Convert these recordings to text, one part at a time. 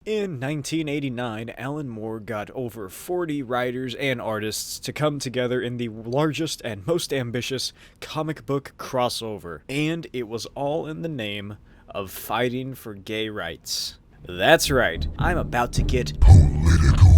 In 1989, Alan Moore got over 40 writers and artists to come together in the largest and most ambitious comic book crossover, and it was all in the name of fighting for gay rights. That's right, I'm about to get political.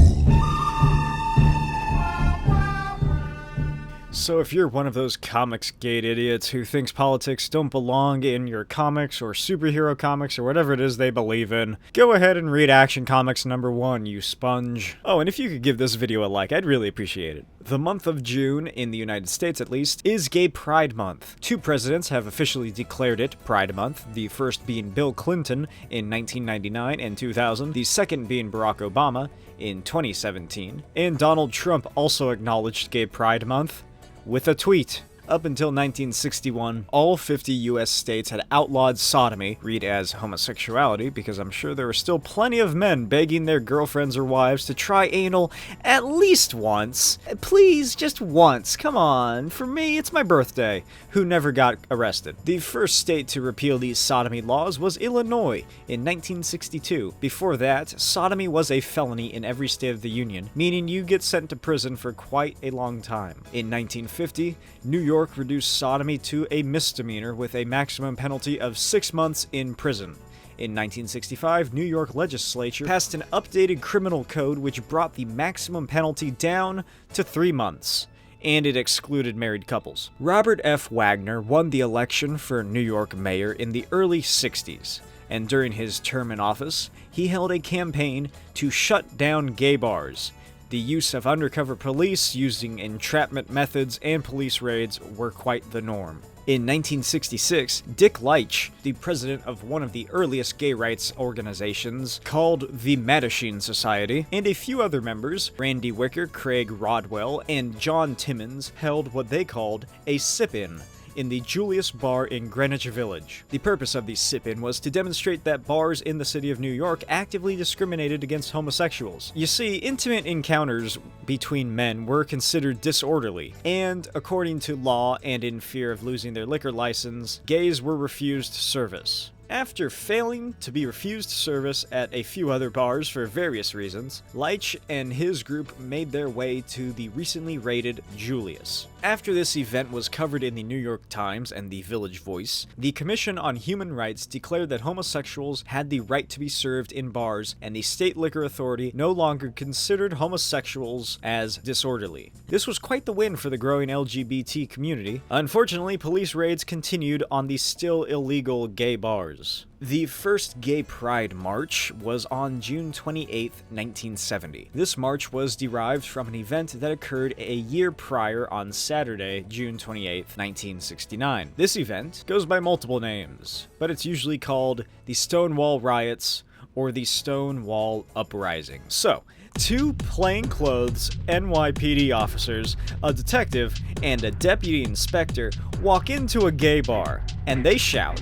So if you're one of those comics-gate idiots who thinks politics don't belong in your comics or superhero comics or whatever it is they believe in, go ahead and read Action Comics #1, you sponge. Oh, and if you could give this video a like, I'd really appreciate it. The month of June, in the United States at least, is Gay Pride Month. 2 presidents have officially declared it Pride Month, the first being Bill Clinton in 1999 and 2000, the second being Barack Obama in 2017, and Donald Trump also acknowledged Gay Pride Month with a tweet. Up until 1961, all 50 US states had outlawed sodomy, read as homosexuality, because I'm sure there were still plenty of men begging their girlfriends or wives to try anal at least once. Please, just once, come on. For me, it's my birthday, who never got arrested. The first state to repeal these sodomy laws was Illinois in 1962. Before that, sodomy was a felony in every state of the Union, meaning you get sent to prison for quite a long time. In 1950, New York reduced sodomy to a misdemeanor with a maximum penalty of 6 months in prison. In 1965, New York legislature passed an updated criminal code which brought the maximum penalty down to 3 months, and it excluded married couples. Robert F. Wagner won the election for New York mayor in the early 60s, and during his term in office, he held a campaign to shut down gay bars. The use of undercover police using entrapment methods and police raids were quite the norm. In 1966, Dick Leitch, the president of one of the earliest gay rights organizations called the Mattachine Society, and a few other members, Randy Wicker, Craig Rodwell, and John Timmons, held what they called a sip-in in the Julius Bar in Greenwich Village. The purpose of the sip-in was to demonstrate that bars in the city of New York actively discriminated against homosexuals. You see, intimate encounters between men were considered disorderly, and according to law and in fear of losing their liquor license, gays were refused service. After failing to be refused service at a few other bars for various reasons, Leitch and his group made their way to the recently raided Julius. After this event was covered in the New York Times and the Village Voice, the Commission on Human Rights declared that homosexuals had the right to be served in bars, and the state liquor authority no longer considered homosexuals as disorderly. This was quite the win for the growing LGBT community. Unfortunately, police raids continued on the still illegal gay bars. The first Gay Pride March was on June 28, 1970. This march was derived from an event that occurred a year prior on Saturday, June 28, 1969. This event goes by multiple names, but it's usually called the Stonewall Riots or the Stonewall Uprising. So, 2 plainclothes NYPD officers, a detective, and a deputy inspector walk into a gay bar, and they shout,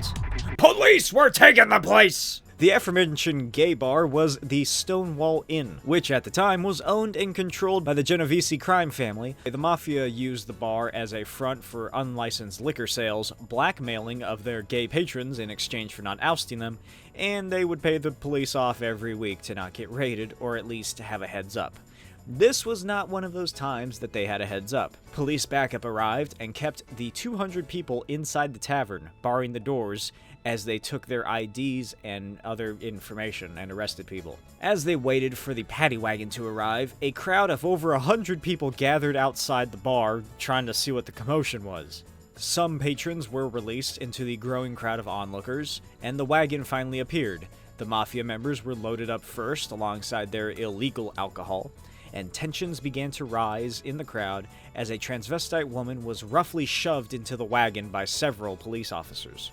"Police, we're taking the place!" The aforementioned gay bar was the Stonewall Inn, which at the time was owned and controlled by the Genovese crime family. The mafia used the bar as a front for unlicensed liquor sales, blackmailing of their gay patrons in exchange for not ousting them, and they would pay the police off every week to not get raided, or at least to have a heads up. This was not one of those times that they had a heads up. Police backup arrived and kept the 200 people inside the tavern, barring the doors, as they took their IDs and other information and arrested people. As they waited for the paddy wagon to arrive, a crowd of over 100 people gathered outside the bar trying to see what the commotion was. Some patrons were released into the growing crowd of onlookers, and the wagon finally appeared. The mafia members were loaded up first alongside their illegal alcohol, and tensions began to rise in the crowd as a transvestite woman was roughly shoved into the wagon by several police officers.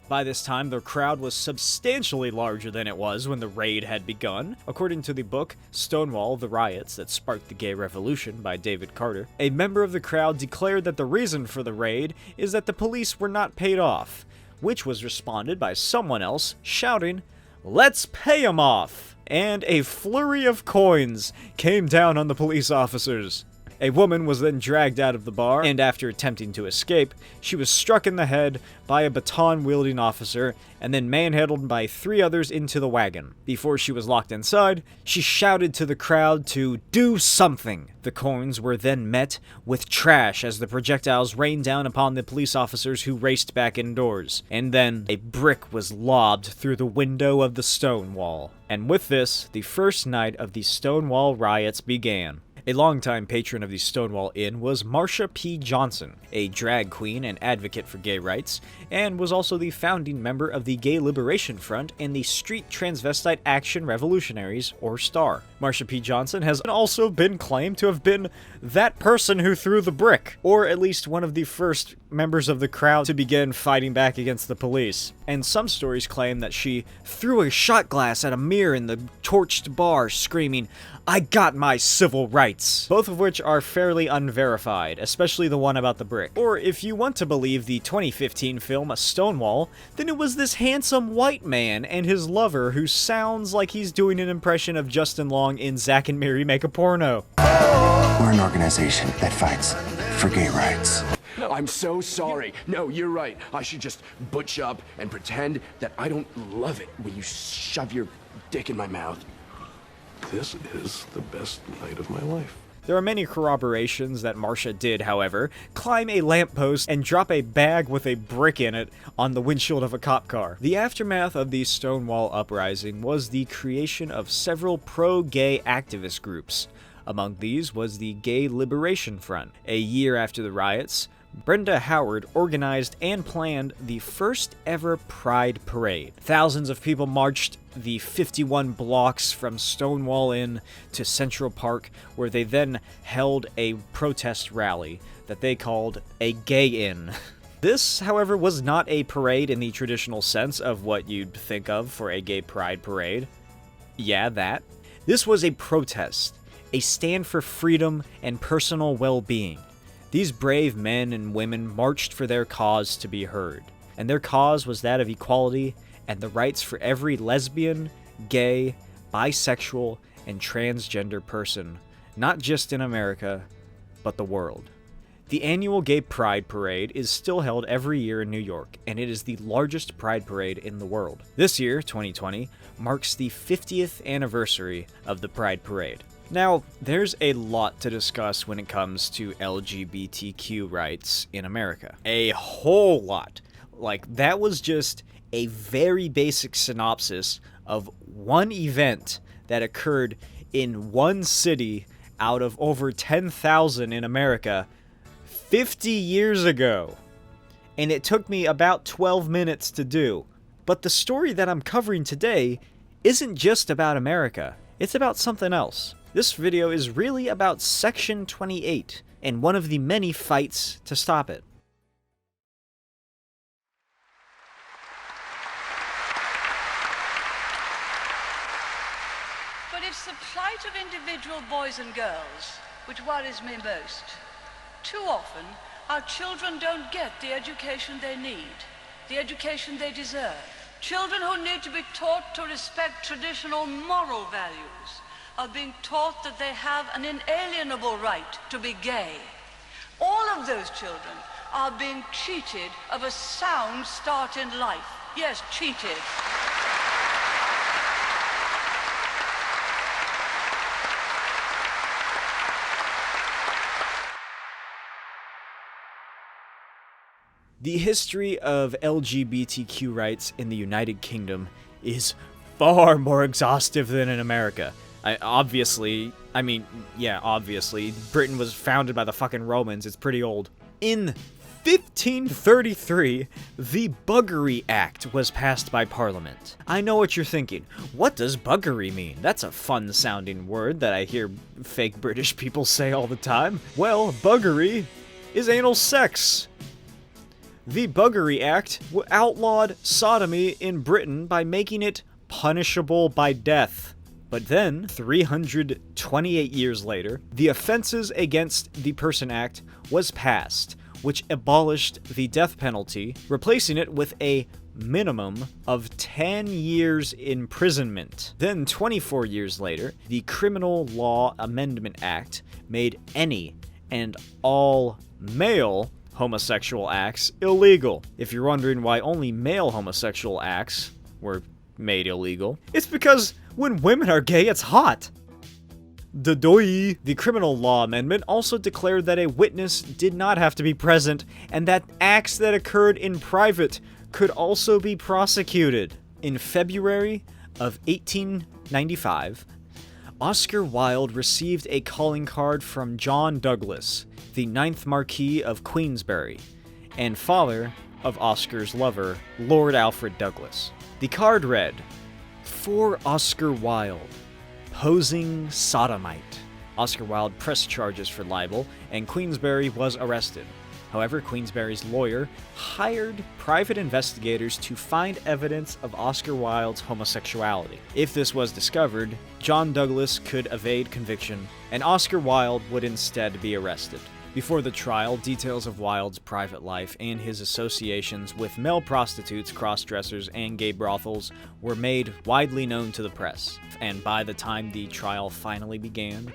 By this time, the crowd was substantially larger than it was when the raid had begun. According to the book Stonewall, The Riots That Sparked the Gay Revolution by David Carter, a member of the crowd declared that the reason for the raid is that the police were not paid off, which was responded by someone else shouting, "Let's pay 'em off!" And a flurry of coins came down on the police officers. A woman was then dragged out of the bar, and after attempting to escape, she was struck in the head by a baton-wielding officer and then manhandled by 3 others into the wagon. Before she was locked inside, she shouted to the crowd to do something. The coins were then met with trash as the projectiles rained down upon the police officers who raced back indoors. And then a brick was lobbed through the window of the Stonewall. And with this, the first night of the Stonewall riots began. A longtime patron of the Stonewall Inn was Marsha P. Johnson, a drag queen and advocate for gay rights, and was also the founding member of the Gay Liberation Front and the Street Transvestite Action Revolutionaries, or STAR. Marsha P. Johnson has also been claimed to have been that person who threw the brick, or at least one of the first members of the crowd to begin fighting back against the police. And some stories claim that she threw a shot glass at a mirror in the torched bar, screaming, "I got my civil rights," both of which are fairly unverified, especially the one about the brick. Or if you want to believe the 2015 film Stonewall, then it was this handsome white man and his lover who sounds like he's doing an impression of Justin Long in Zack and Miri Make a Porno. We're an organization that fights for gay rights. No, I'm so sorry. No, you're right. I should just butch up and pretend that I don't love it when you shove your dick in my mouth. This is the best night of my life. There are many corroborations that Marsha did, however, climb a lamppost and drop a bag with a brick in it on the windshield of a cop car. The aftermath of the Stonewall uprising was the creation of several pro-gay activist groups. Among these was the Gay Liberation Front. A year after the riots, Brenda Howard organized and planned the first ever Pride Parade. Thousands of people marched the 51 blocks from Stonewall Inn to Central Park, where they then held a protest rally that they called a Gay Inn. This, however, was not a parade in the traditional sense of what you'd think of for a gay pride parade. Yeah, that. This was a protest, a stand for freedom and personal well-being. These brave men and women marched for their cause to be heard, and their cause was that of equality and the rights for every lesbian, gay, bisexual, and transgender person, not just in America, but the world. The annual Gay Pride Parade is still held every year in New York, and it is the largest pride parade in the world. This year, 2020, marks the 50th anniversary of the Pride Parade. Now, there's a lot to discuss when it comes to LGBTQ rights in America. A whole lot. Like, that was just a very basic synopsis of one event that occurred in one city out of over 10,000 in America 50 years ago. And it took me about 12 minutes to do. But the story that I'm covering today isn't just about America. It's about something else. This video is really about Section 28 and one of the many fights to stop it. But it's the plight of individual boys and girls which worries me most. Too often, our children don't get the education they need, the education they deserve. Children who need to be taught to respect traditional moral values are being taught that they have an inalienable right to be gay. All of those children are being cheated of a sound start in life. Yes, cheated. The history of LGBTQ rights in the United Kingdom is far more exhaustive than in America. Obviously, Britain was founded by the fucking Romans. It's pretty old. In 1533, the Buggery Act was passed by Parliament. I know what you're thinking. What does buggery mean? That's a fun-sounding word that I hear fake British people say all the time. Well, buggery is anal sex. The Buggery Act outlawed sodomy in Britain by making it punishable by death. But then, 328 years later, the Offenses Against the Person Act was passed, which abolished the death penalty, replacing it with a minimum of 10 years imprisonment. Then 24 years later, the Criminal Law Amendment Act made any and all male homosexual acts illegal. If you're wondering why only male homosexual acts were made illegal, it's because when women are gay, it's hot. The Criminal Law Amendment also declared that a witness did not have to be present, and that acts that occurred in private could also be prosecuted. In February of 1895, Oscar Wilde received a calling card from John Douglas, the 9th Marquis of Queensberry, and father of Oscar's lover, Lord Alfred Douglas. The card read, "For Oscar Wilde, posing sodomite." Oscar Wilde pressed charges for libel, and Queensberry was arrested. However, Queensberry's lawyer hired private investigators to find evidence of Oscar Wilde's homosexuality. If this was discovered, John Douglas could evade conviction, and Oscar Wilde would instead be arrested. Before the trial, details of Wilde's private life and his associations with male prostitutes, cross-dressers, and gay brothels were made widely known to the press. And by the time the trial finally began,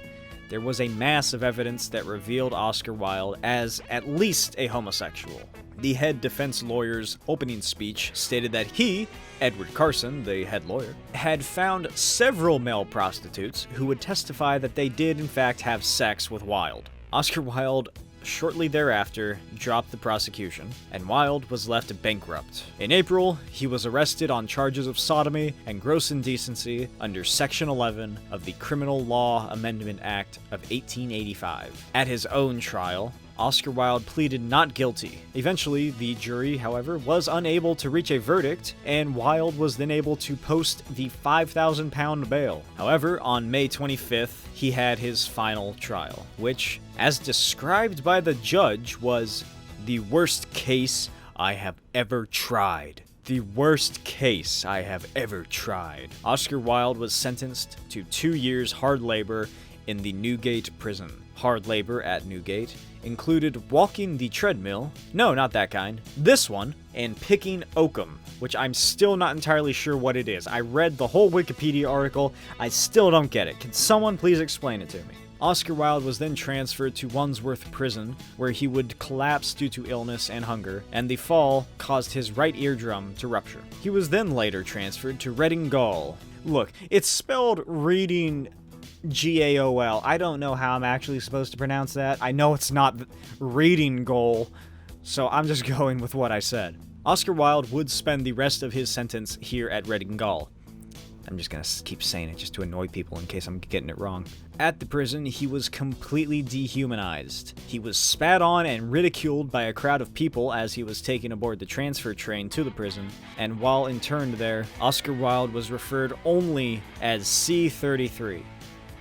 there was a mass of evidence that revealed Oscar Wilde as at least a homosexual. The head defense lawyer's opening speech stated that he, Edward Carson, the head lawyer, had found several male prostitutes who would testify that they did in fact have sex with Wilde. Oscar Wilde shortly thereafter dropped the prosecution, and Wilde was left bankrupt. In April, he was arrested on charges of sodomy and gross indecency under Section 11 of the Criminal Law Amendment Act of 1885. At his own trial, Oscar Wilde pleaded not guilty. Eventually, the jury, however, was unable to reach a verdict, and Wilde was then able to post the £5,000 bail. However, on May 25th, he had his final trial, which, as described by the judge, was the worst case I have ever tried. The worst case I have ever tried. Oscar Wilde was sentenced to 2 years hard labor in the Newgate prison. Hard labor at Newgate included walking the treadmill, no, not that kind, this one, and picking oakum, which I'm still not entirely sure what it is. I read the whole Wikipedia article, I still don't get it. Can someone please explain it to me? Oscar Wilde was then transferred to Wandsworth Prison, where he would collapse due to illness and hunger, and the fall caused his right eardrum to rupture. He was then later transferred to Reading Gaol. Look, it's spelled reading Gaol. I don't know how I'm actually supposed to pronounce that. I know it's not reading goal, so I'm just going with what I said. Oscar Wilde would spend the rest of his sentence here at Reading Gaol. I'm just gonna keep saying it just to annoy people in case I'm getting it wrong. At the prison, he was completely dehumanized. He was spat on and ridiculed by a crowd of people as he was taken aboard the transfer train to the prison, and while interned there, Oscar Wilde was referred only as C-33,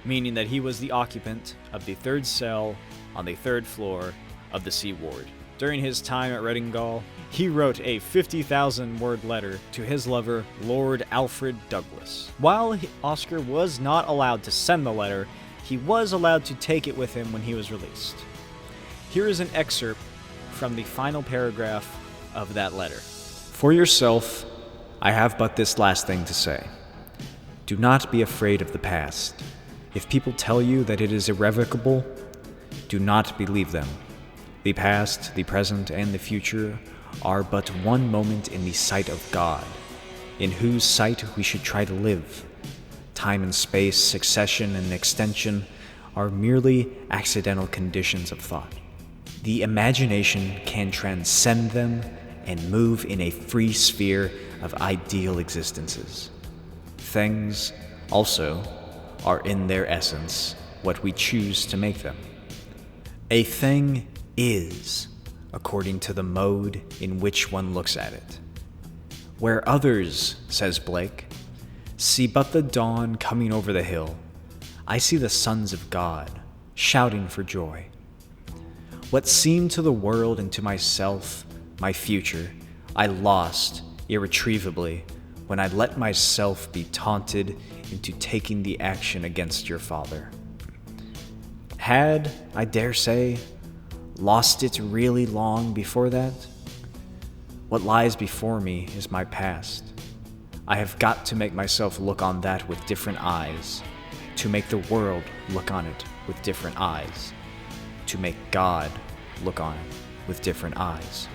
meaning that he was the occupant of the third cell on the third floor of the C ward. During his time at Reading Gaol, he wrote a 50,000-word letter to his lover, Lord Alfred Douglas. While Oscar was not allowed to send the letter, he was allowed to take it with him when he was released. Here is an excerpt from the final paragraph of that letter. "For yourself, I have but this last thing to say. Do not be afraid of the past. If people tell you that it is irrevocable, do not believe them. The past, the present, and the future are but one moment in the sight of God, in whose sight we should try to live. Time and space, succession and extension are merely accidental conditions of thought. The imagination can transcend them and move in a free sphere of ideal existences. Things, also, are in their essence what we choose to make them. A thing is, according to the mode in which one looks at it. Where others, says Blake, see but the dawn coming over the hill, I see the sons of God shouting for joy. What seemed to the world and to myself, my future, I lost irretrievably when I let myself be taunted into taking the action against your father. Had, I dare say, lost it really long before that? What lies before me is my past. I have got to make myself look on that with different eyes, to make the world look on it with different eyes, to make God look on it with different eyes.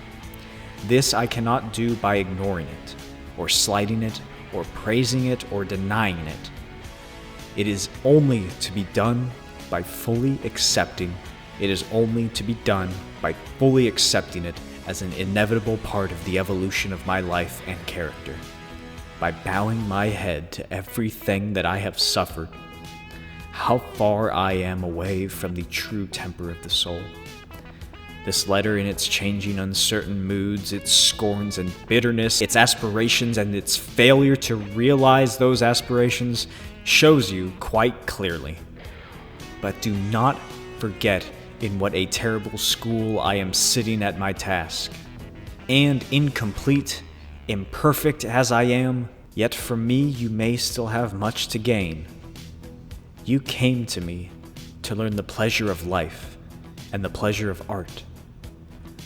This I cannot do by ignoring it, or slighting it, or praising it, or denying it. It is only to be done by fully accepting. It is only to be done by fully accepting it as an inevitable part of the evolution of my life and character. By bowing my head to everything that I have suffered. How far I am away from the true temper of the soul. This letter, in its changing, uncertain moods, its scorns and bitterness, its aspirations and its failure to realize those aspirations, shows you quite clearly. But do not forget in what a terrible school I am sitting at my task. And incomplete, imperfect as I am, yet from me you may still have much to gain. You came to me to learn the pleasure of life and the pleasure of art.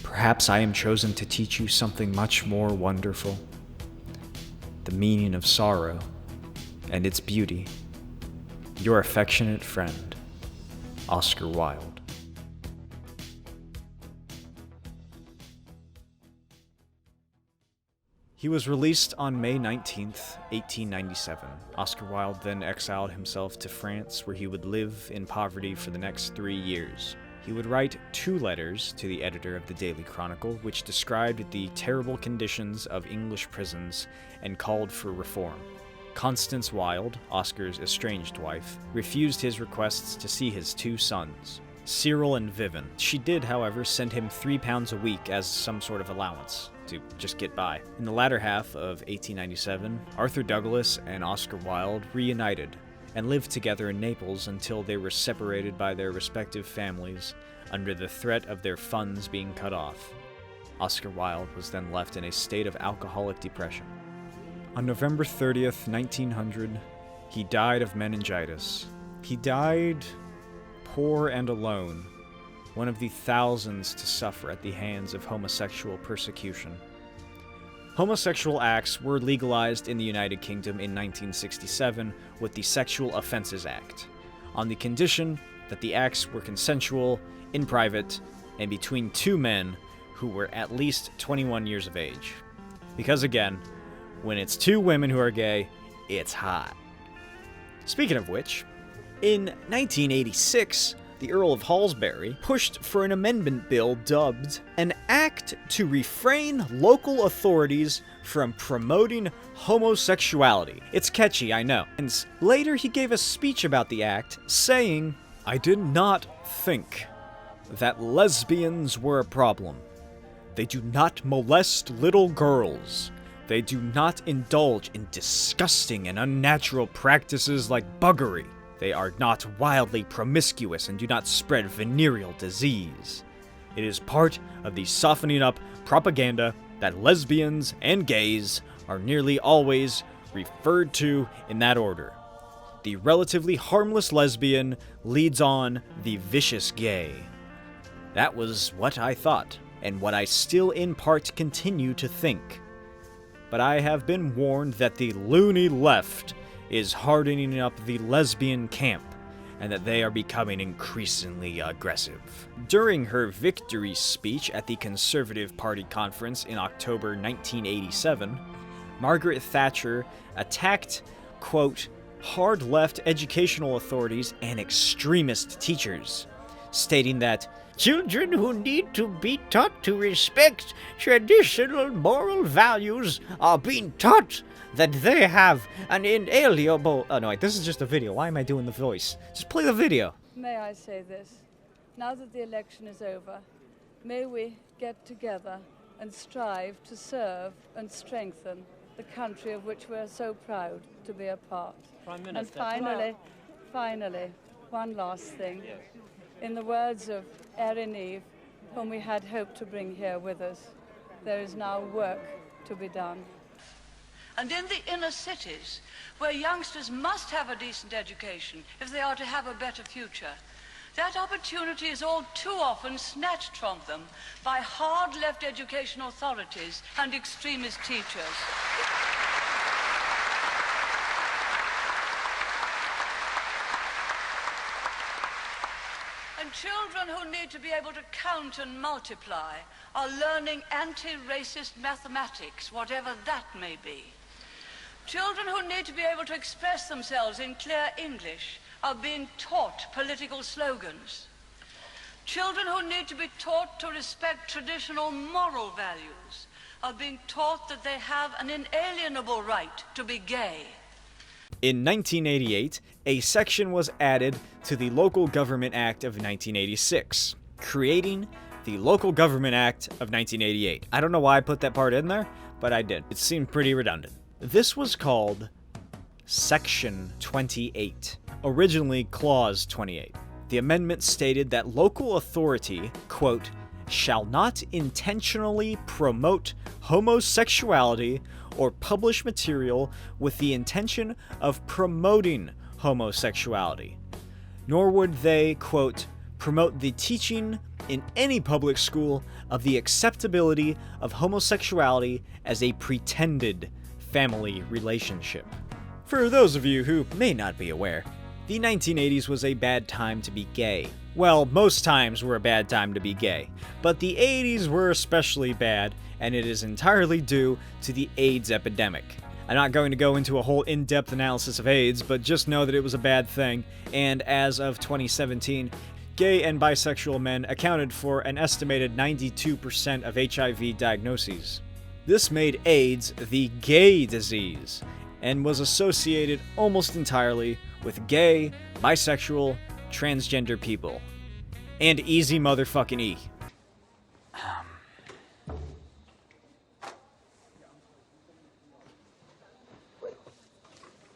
Perhaps I am chosen to teach you something much more wonderful. The meaning of sorrow and its beauty. Your affectionate friend, Oscar Wilde. He was released on May 19th, 1897. Oscar Wilde then exiled himself to France, where he would live in poverty for the next 3 years. He would write 2 letters to the editor of the Daily Chronicle, which described the terrible conditions of English prisons and called for reform. Constance Wilde, Oscar's estranged wife, refused his requests to see his 2 sons, Cyril and Vivian. She did, however, send him £3 a week as some sort of allowance to just get by. In the latter half of 1897, Arthur Douglas and Oscar Wilde reunited and lived together in Naples until they were separated by their respective families under the threat of their funds being cut off. Oscar Wilde was then left in a state of alcoholic depression. On November 30th, 1900, he died of meningitis. He died poor and alone, one of the thousands to suffer at the hands of homosexual persecution. Homosexual acts were legalized in the United Kingdom in 1967 with the Sexual Offences Act, on the condition that the acts were consensual, in private, and between 2 men who were at least 21 years of age. Because again, when it's 2 women who are gay, it's hot. Speaking of which, in 1986, the Earl of Halsbury pushed for an amendment bill dubbed an Act to Refrain Local Authorities from Promoting Homosexuality. It's catchy, I know. And later he gave a speech about the act, saying, "I did not think that lesbians were a problem. They do not molest little girls. They do not indulge in disgusting and unnatural practices like buggery. They are not wildly promiscuous and do not spread venereal disease. It is part of the softening up propaganda that lesbians and gays are nearly always referred to in that order. The relatively harmless lesbian leads on the vicious gay." That was what I thought, and what I still in part continue to think. But I have been warned that the loony left is hardening up the lesbian camp, and that they are becoming increasingly aggressive. During her victory speech at the Conservative Party conference in October 1987, Margaret Thatcher attacked, quote, hard-left educational authorities and extremist teachers, stating that children who need to be taught to respect traditional moral values are being taught that they have an inalienable... Oh, no, wait, this is just a video. Why am I doing the voice? Just play the video. May I say this? Now that the election is over, may we get together and strive to serve and strengthen the country of which we're so proud to be a part. Prime Minister. And finally, one last thing. Yes. In the words of Erin Eve, whom we had hoped to bring here with us, there is now work to be done. And in the inner cities, where youngsters must have a decent education if they are to have a better future, That opportunity is all too often snatched from them by hard left education authorities and extremist teachers. And children who need to be able to count and multiply are learning anti-racist mathematics, whatever that may be. Children who need to be able to express themselves in clear English are being taught political slogans. Children who need to be taught to respect traditional moral values are being taught that they have an inalienable right to be gay. In 1988, a section was added to the Local Government Act of 1986, creating the Local Government Act of 1988. I don't know why I put that part in there, but I did. It seemed pretty redundant. This was called Section 28, originally Clause 28. The amendment stated that local authority, quote, shall not intentionally promote homosexuality or publish material with the intention of promoting homosexuality, nor would they, quote, promote the teaching in any public school of the acceptability of homosexuality as a pretended family relationship. For those of you who may not be aware, the 1980s was a bad time to be gay. Well, most times were a bad time to be gay, but the 80s were especially bad, and it is entirely due to the AIDS epidemic. I'm not going to go into a whole in-depth analysis of AIDS, but just know that it was a bad thing, and as of 2017, gay and bisexual men accounted for an estimated 92% of HIV diagnoses. This made AIDS the gay disease, and was associated almost entirely with gay, bisexual, transgender people. And easy motherfucking E.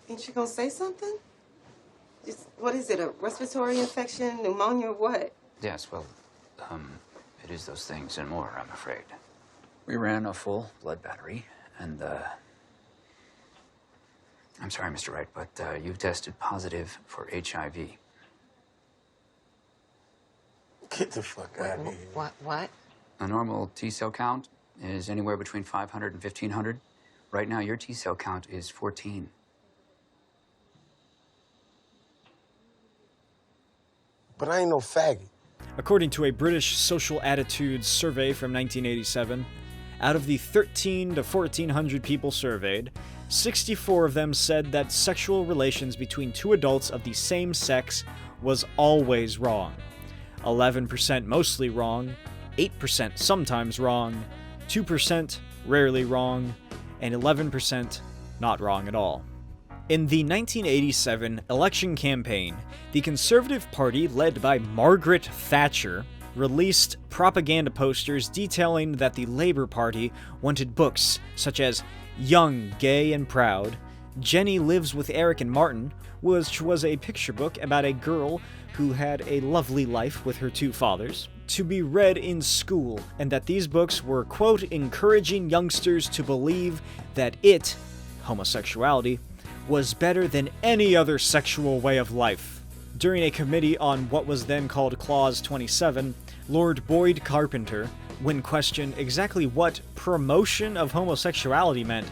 Ain't you gonna say something? What is it, a respiratory infection, pneumonia, or what? Yes, well, it is those things and more, I'm afraid. We ran a full blood battery, and, I'm sorry, Mr. Wright, but, you've tested positive for HIV. Get the fuck out of here. What? A normal T-cell count is anywhere between 500 and 1,500. Right now, your T-cell count is 14. But I ain't no faggot. According to a British social attitudes survey from 1987, out of the 1,300 to 1,400 people surveyed, 64 of them said that sexual relations between two adults of the same sex was always wrong. 11% mostly wrong, 8% sometimes wrong, 2% rarely wrong, and 11% not wrong at all. In the 1987 election campaign, the Conservative Party, led by Margaret Thatcher, released propaganda posters detailing that the Labour Party wanted books such as Young, Gay and Proud, Jenny Lives with Eric and Martin, which was a picture book about a girl who had a lovely life with her two fathers, to be read in school, and that these books were, quote, encouraging youngsters to believe that it, homosexuality, was better than any other sexual way of life. During a committee on what was then called Clause 27, Lord Boyd Carpenter, when questioned exactly what promotion of homosexuality meant,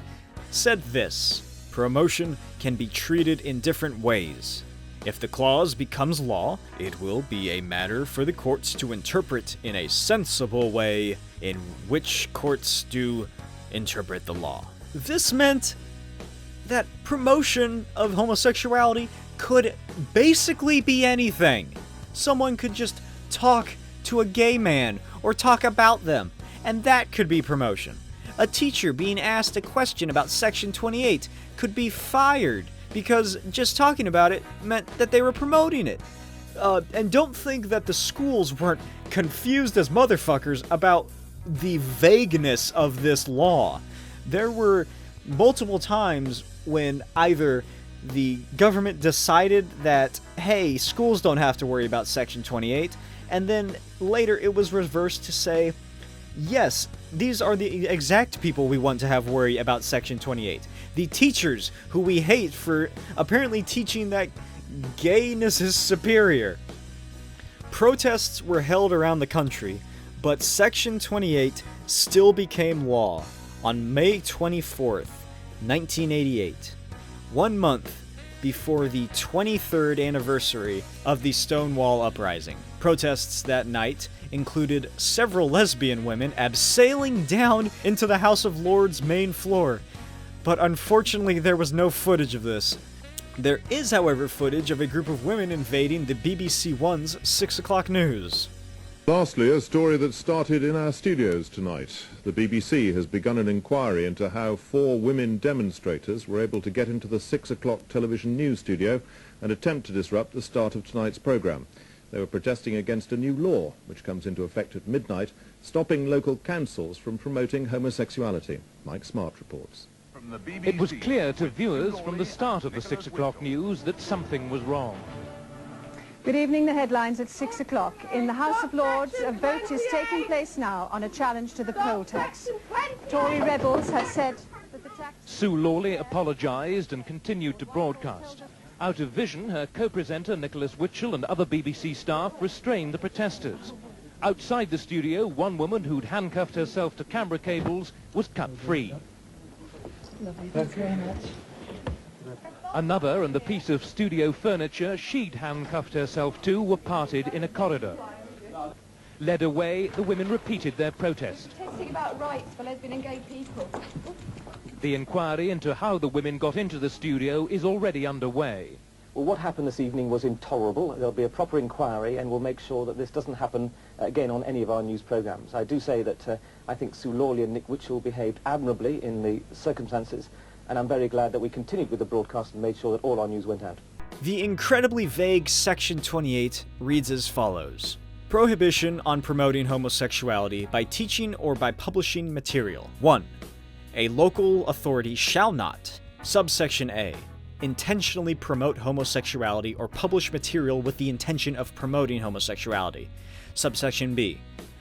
said this: promotion can be treated in different ways. If the clause becomes law, it will be a matter for the courts to interpret in a sensible way in which courts do interpret the law. This meant that promotion of homosexuality could basically be anything. Someone could just talk to a gay man or talk about them, and that could be promotion. A teacher being asked a question about Section 28 could be fired because just talking about it meant that they were promoting it. And don't think that the schools weren't confused as motherfuckers about the vagueness of this law. There were multiple times when either the government decided that, hey, schools don't have to worry about Section 28, and then later it was reversed to say, yes, these are the exact people we want to have worry about Section 28. The teachers who we hate for apparently teaching that gayness is superior. Protests were held around the country, but Section 28 still became law on May 24th, 1988, 1 month before the 23rd anniversary of the Stonewall uprising. Protests that night included several lesbian women abseiling down into the House of Lords' main floor, but unfortunately there was no footage of this. There is, however, footage of a group of women invading the BBC One's 6 o'clock news. Lastly, a story that started in our studios tonight. The BBC has begun an inquiry into how 4 women demonstrators were able to get into the 6 o'clock television news studio and attempt to disrupt the start of tonight's programme. They were protesting against a new law, which comes into effect at midnight, stopping local councils from promoting homosexuality. Mike Smart reports. It was clear to viewers from the start of the 6 o'clock news that something was wrong. Good evening. The headlines at 6 o'clock. In the House of Lords, a vote is taking place now on a challenge to the poll tax. Tory rebels have said that the tax... Sue Lawley apologised and continued to broadcast. Out of vision, her co-presenter Nicholas Witchell and other BBC staff restrained the protesters. Outside the studio, one woman who'd handcuffed herself to camera cables was cut free. Lovely. Thanks very much. Another and the piece of studio furniture she'd handcuffed herself to were parted in a corridor. Led away, the women repeated their protest. Protesting about rights for lesbian and gay people. The inquiry into how the women got into the studio is already underway. Well, what happened this evening was intolerable. There'll be a proper inquiry and we'll make sure that this doesn't happen again on any of our news programmes. I do say that I think Sue Lawley and Nick Witchell behaved admirably in the circumstances, and I'm very glad that we continued with the broadcast and made sure that all our news went out. The incredibly vague Section 28 reads as follows. Prohibition on promoting homosexuality by teaching or by publishing material. 1. A local authority shall not, subsection A, intentionally promote homosexuality or publish material with the intention of promoting homosexuality. Subsection B,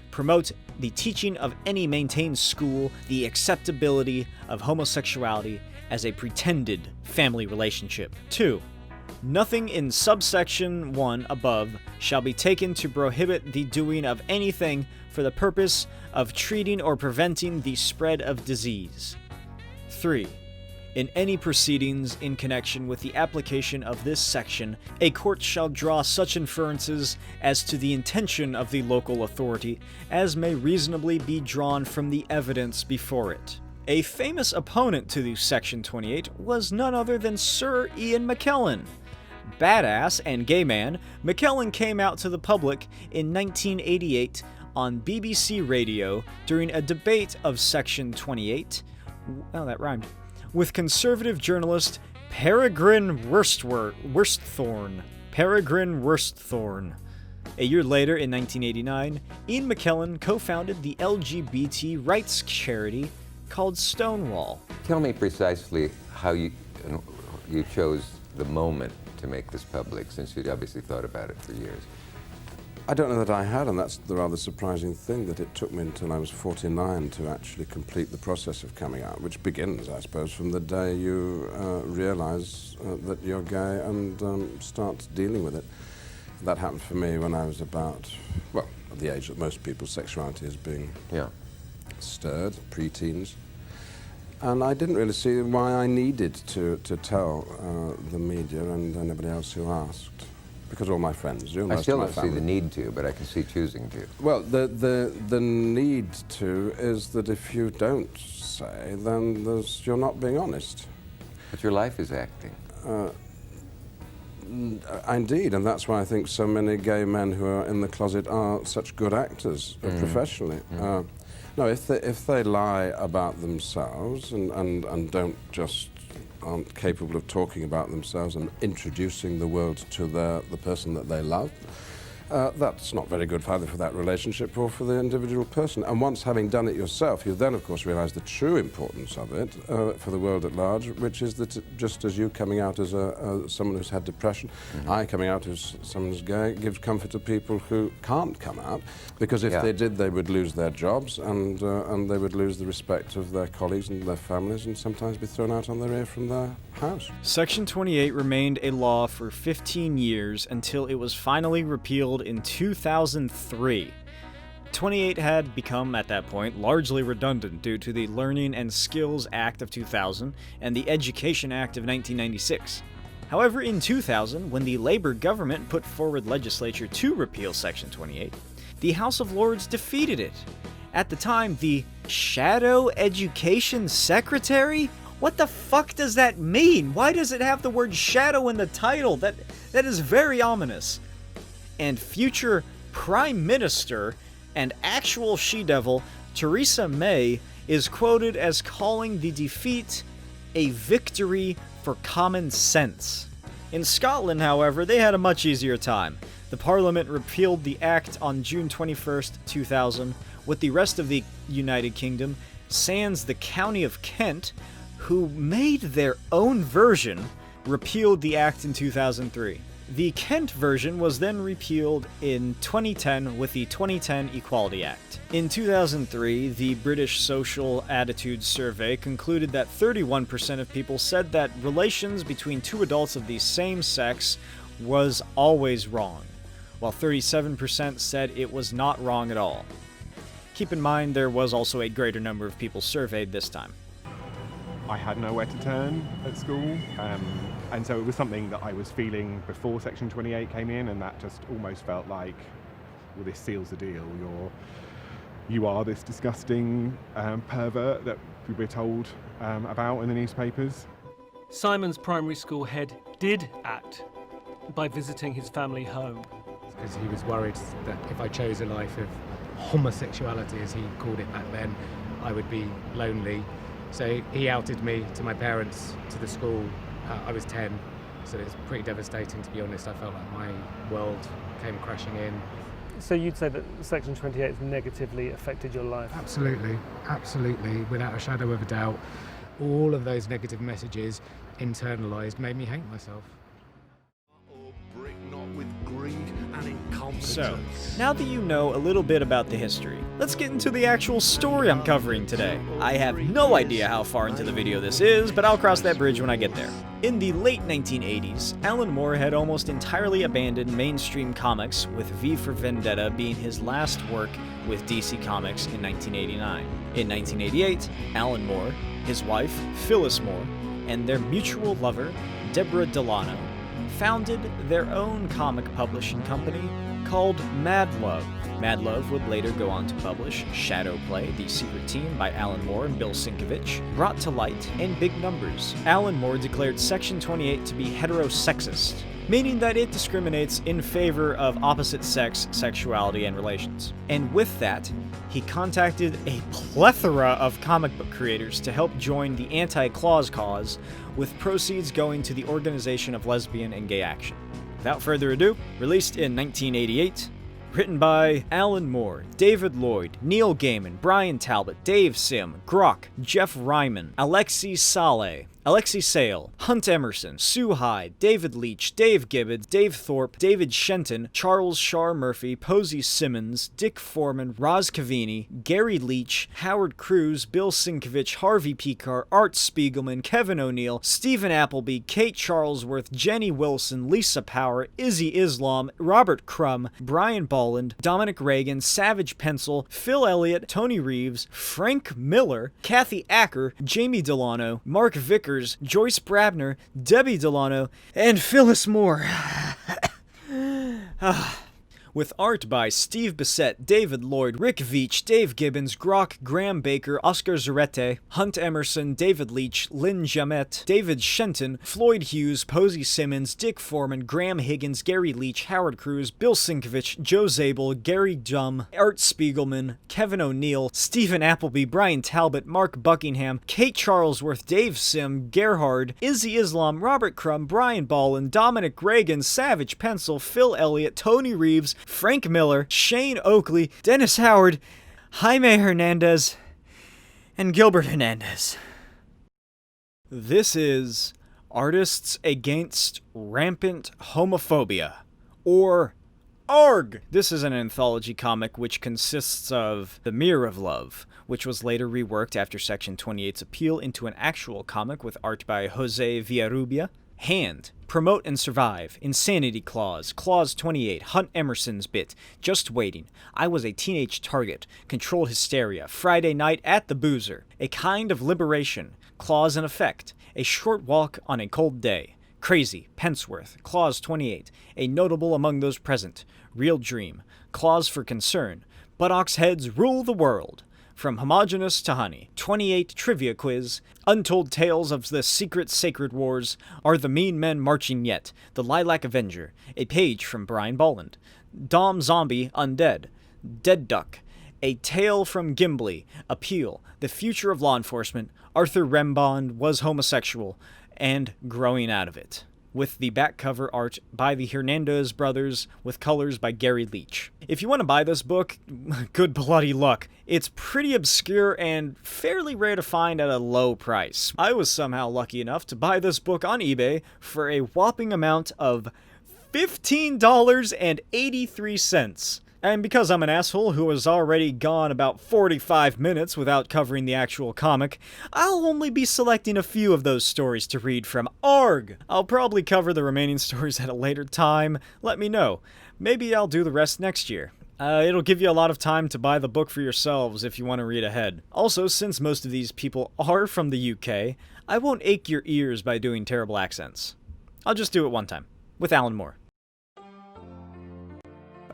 promote the teaching of any maintained school the acceptability of homosexuality as a pretended family relationship. 2. Nothing in subsection 1 above shall be taken to prohibit the doing of anything for the purpose of treating or preventing the spread of disease. 3. In any proceedings in connection with the application of this section, a court shall draw such inferences as to the intention of the local authority as may reasonably be drawn from the evidence before it. A famous opponent to the Section 28 was none other than Sir Ian McKellen. Badass and gay man, McKellen came out to the public in 1988 on BBC Radio during a debate of Section 28. Oh, that rhymed. With conservative journalist Peregrine Worsthorne. A year later, in 1989, Ian McKellen co-founded the LGBT rights charity called Stonewall. Tell me precisely how you chose the moment to make this public, since you'd obviously thought about it for years. I don't know that I had, and that's the rather surprising thing, that it took me until I was 49 to actually complete the process of coming out, which begins, I suppose, from the day you realise that you're gay and start dealing with it. That happened for me when I was about, well, at the age that most people's sexuality is being stirred, pre-teens. And I didn't really see why I needed to tell the media and anybody else who asked. Because all my friends do. I still don't see the need to, but I can see choosing to. Well, the need to is that if you don't say, then you're not being honest. But your life is acting. Indeed, and that's why I think so many gay men who are in the closet are such good actors professionally. No, if they lie about themselves and don't just aren't capable of talking about themselves and introducing the world to the person that they love, that's not very good either for that relationship or for the individual person. And once having done it yourself, you then, of course, realise the true importance of it for the world at large, which is that just as you coming out as someone who's had depression, I coming out as someone who's gay, gives comfort to people who can't come out, because if they did, they would lose their jobs and they would lose the respect of their colleagues and their families and sometimes be thrown out on their ear from their house. Section 28 remained a law for 15 years until it was finally repealed repealed in 2003. 28 had become, at that point, largely redundant due to the Learning and Skills Act of 2000 and the Education Act of 1996. However, in 2000, when the Labour government put forward legislation to repeal Section 28, the House of Lords defeated it. At the time, the Shadow Education Secretary? What the fuck does that mean? Why does it have the word shadow in the title? That is very ominous. And future Prime Minister and actual she-devil Theresa May is quoted as calling the defeat a victory for common sense. In Scotland, however, they had a much easier time. The Parliament repealed the Act on June 21st, 2000, with the rest of the United Kingdom, sans the County of Kent, who made their own version, repealed the Act in 2003. The Kent version was then repealed in 2010 with the 2010 Equality Act. In 2003, the British Social Attitudes Survey concluded that 31% of people said that relations between two adults of the same sex was always wrong, while 37% said it was not wrong at all. Keep in mind, there was also a greater number of people surveyed this time. I had nowhere to turn at school, and so it was something that I was feeling before Section 28 came in, and that just almost felt like, well, this seals the deal. You are this disgusting pervert that we're told about in the newspapers. Simon's primary school head did act by visiting his family home. Because he was worried that if I chose a life of homosexuality, as he called it back then, I would be lonely. So he outed me to my parents, to the school. I was 10, so it was pretty devastating, to be honest. I felt like my world came crashing in. So you'd say that Section 28 has negatively affected your life? Absolutely, absolutely, without a shadow of a doubt. All of those negative messages internalized made me hate myself. So, now that you know a little bit about the history, let's get into the actual story I'm covering today. I have no idea how far into the video this is, but I'll cross that bridge when I get there. In the late 1980s, Alan Moore had almost entirely abandoned mainstream comics, with V for Vendetta being his last work with DC Comics in 1989. In 1988, Alan Moore, his wife, Phyllis Moore, and their mutual lover, Deborah Delano, founded their own comic publishing company called Mad Love. Mad Love would later go on to publish Shadow Play, The Secret Team by Alan Moore and Bill Sienkiewicz, Brought to Light, and Big Numbers. Alan Moore declared Section 28 to be heterosexist, meaning that it discriminates in favor of opposite-sex sexuality and relations. And with that, he contacted a plethora of comic book creators to help join the anti-clause cause, with proceeds going to the Organization of Lesbian and Gay Action. Without further ado, released in 1988, written by Alan Moore, David Lloyd, Neil Gaiman, Brian Talbot, Dave Sim, Grok, Jeff Ryman, Alexi Sale, Hunt Emerson, Sue Hyde, David Leitch, Dave Gibbons, Dave Thorpe, David Shenton, Charles Shar Murphy, Posey Simmons, Dick Foreman, Roz Cavini, Gary Leach, Howard Cruz, Bill Sienkiewicz, Harvey Pekar, Art Spiegelman, Kevin O'Neill, Stephen Appleby, Kate Charlesworth, Jenny Wilson, Lisa Power, Izzy Islam, Robert Crumb, Brian Bolland, Dominic Reagan, Savage Pencil, Phil Elliott, Tony Reeves, Frank Miller, Kathy Acker, Jamie Delano, Mark Vickers, Joyce Brabner, Debbie Delano, and Phyllis Moore. With art by Steve Bissett, David Lloyd, Rick Veitch, Dave Gibbons, Grok, Graham Baker, Oscar Zarete, Hunt Emerson, David Leitch, Lynn Jamet, David Shenton, Floyd Hughes, Posey Simmons, Dick Foreman, Graham Higgins, Gary Leach, Howard Cruz, Bill Sienkiewicz, Joe Zabel, Gary Dumm, Art Spiegelman, Kevin O'Neill, Stephen Appleby, Brian Talbot, Mark Buckingham, Kate Charlesworth, Dave Sim, Gerhard, Izzy Islam, Robert Crumb, Brian Bolland, Dominic Reagan, Savage Pencil, Phil Elliott, Tony Reeves, Frank Miller, Shane Oakley, Dennis Howard, Jaime Hernandez, and Gilbert Hernandez. This is Artists Against Rampant Homophobia, or AARGH. This is an anthology comic which consists of The Mirror of Love, which was later reworked after Section 28's appeal into an actual comic with art by Jose Villarrubia, Hand, Promote and Survive, Insanity Clause, Clause 28, Hunt Emerson's bit, Just Waiting, I Was a Teenage Target, Controlled Hysteria, Friday Night at the Boozer, A Kind of Liberation, Clause in Effect, A Short Walk on a Cold Day, Crazy, Penceworth, Clause 28, A Notable Among Those Present, Real Dream, Clause for Concern, Buttocks Heads Rule the World, From Homogeneous to Honey, 28 Trivia Quiz, Untold Tales of the Secret Sacred Wars, Are the Mean Men Marching Yet, The Lilac Avenger, A Page from Brian Bolland, Dom Zombie Undead, Dead Duck, A Tale from Gimli, Appeal, The Future of Law Enforcement, Arthur Rembond Was Homosexual, and Growing Out of It, with the back cover art by the Hernandez brothers with colors by Gary Leach. If you want to buy this book, good bloody luck. It's pretty obscure and fairly rare to find at a low price. I was somehow lucky enough to buy this book on eBay for a whopping amount of $15.83. And because I'm an asshole who has already gone about 45 minutes without covering the actual comic, I'll only be selecting a few of those stories to read from AARGH. I'll probably cover the remaining stories at a later time. Let me know. Maybe I'll do the rest next year. It'll give you a lot of time to buy the book for yourselves if you want to read ahead. Also, since most of these people are from the UK, I won't ache your ears by doing terrible accents. I'll just do it one time, with Alan Moore.